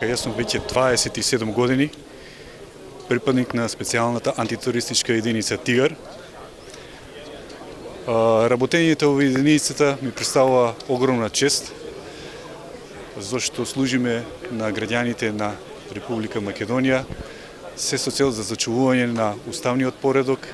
Јас сум веќе 27 години припадник на специјалната антитерористичка единица Тигар. Работењето во единицата ми представува огромна чест, зашто служиме на граѓаните на Република Македонија, се со цел за зачувување на уставниот поредок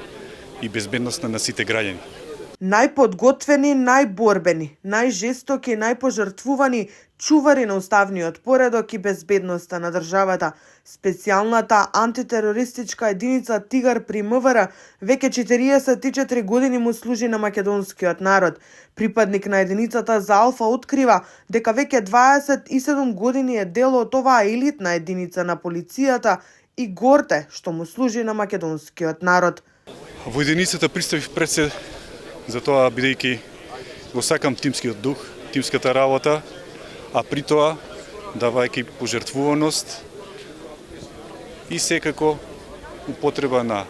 и безбедноста на сите граѓани. Најподготвени, најборбени, најжестоки, најпожртвувани чувари на уставниот поредок и безбедноста на државата. Специјалната антитерористичка единица Тигар при МВР веќе 44 години му служи на македонскиот народ. Припадник на единицата за Алфа открива дека веќе 27 години е дел од оваа елитна единица на полицијата и горде што му служи на македонскиот народ. Во единицата пристапив пред се за тоа бидејќи го сакам тимскиот дух, тимската работа, а при тоа давајќи пожртвуваност и секако употреба на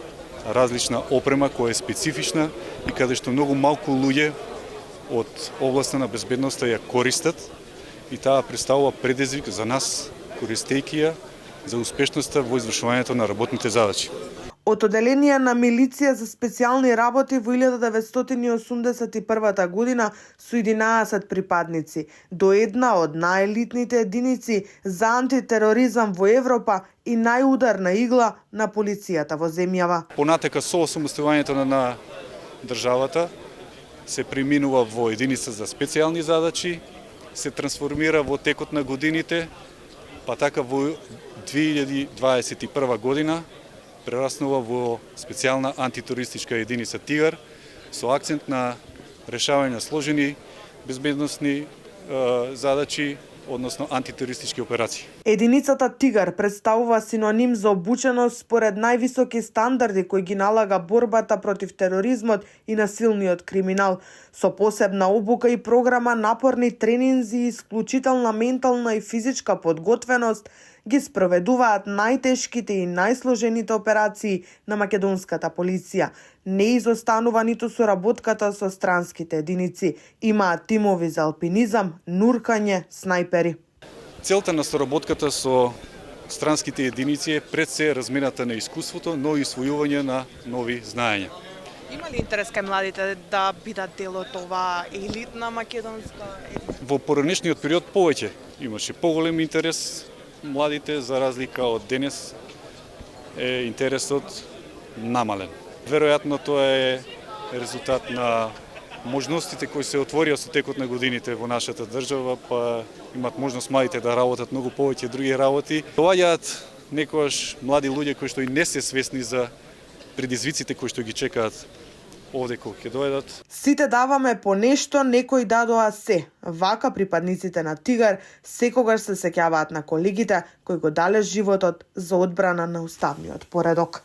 различна опрема која е специфична и каде што многу малку луѓе од областа на безбедноста ја користат и таа представува предизвик за нас, користејќи ја за успешноста во извршувањето на работните задачи. Од Оделение на милиција за специјални работи во 1981 година со 11 припадници до една од најелитните единици за антитероризам во Европа и најударна игла на полицијата во земјава. Понатека со осамоставувањето на државата се преминува во единица за специјални задачи, се трансформира во текот на годините, па така во 2021 година прераснува во специјална антитерористичка единица Тигар со акцент на решавање на сложени безбедносни задачи, односно антитерористички операции. Единицата Тигар представува синоним за обученост според највисоки стандарди кои ги налага борбата против тероризмот и насилниот криминал, со посебна обука и програма, напорни тренинзи и исклучителна ментална и физичка подготвеност ги спроведуваат најтешките и најсложените операции на македонската полиција. Не изостанува ниту соработката со странските единици. Имаат тимови за алпинизам, нуркање, снајпери. Целта на соработката со странските единици е пред се размената на искуството, но и освојување на нови знаења. Има ли интерес кај младите да бидат дел од оваа елитна македонска единица? Во поранешниот период повеќе имаше поголем интерес младите, за разлика од денес е интересот намален. Веројатно тоа е резултат на можностите кои се отворија со текот на годините во нашата држава, па имат можност младите да работат многу повеќе други работи. Доаѓаат некогаш млади луѓе кои што и не се свесни за предизвиците кои што ги чекаат овде кога ќе дојдат. Сите даваме по нешто, некои дадоа се. Вака припадниците на Тигар секогаш се сеќаваат на колегите кои го дале животот за одбрана на уставниот поредок.